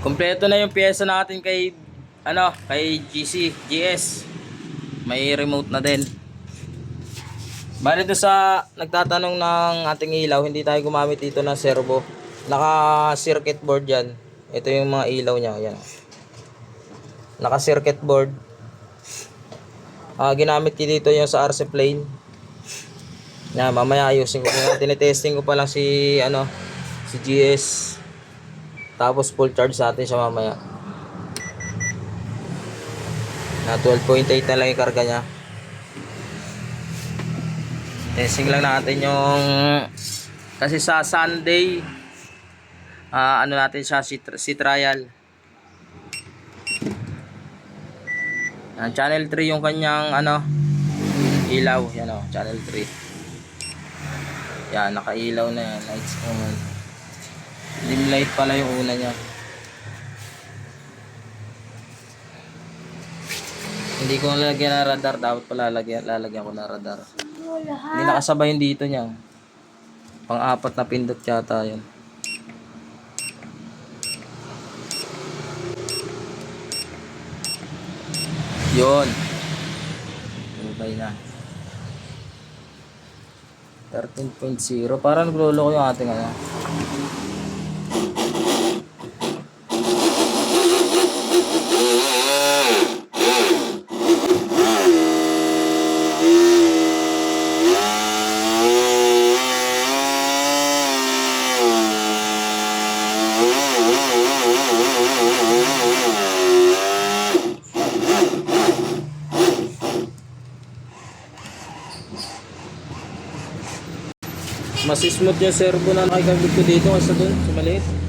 Kompleto na yung pyesa natin kay kay GS. May remote na din. Bali to sa nagtatanong ng ating ilaw, hindi tayo gumamit dito ng servo. Naka circuit board yan. Ito yung mga ilaw niya, yan. Naka circuit board. Ginamit ko dito yung sa RC plane. Yan, mamaya ayusin ko. Tinetesting ko pa lang si si GS. Tapos full charge sa atin siya mamaya. Na 12.8 na lang yung karga niya. Testing lang natin yung kasi sa Sunday natin siya si trial. Channel 3 yung kanyang ilaw, yan channel 3. Yan, nakailaw na yan, lights on. Dim light pala yung una niya. Hindi ko lalagyan na radar, dapat pala lalagyan ko na radar. Hindi nakasabay yung dito niya. Pang-apat na pindot yata yun. Yun. Ubay na. 13.0. Parang naglolo ko yung ating mas smooth yung servo na nakikabit ko dito kaysa dun sa maliit.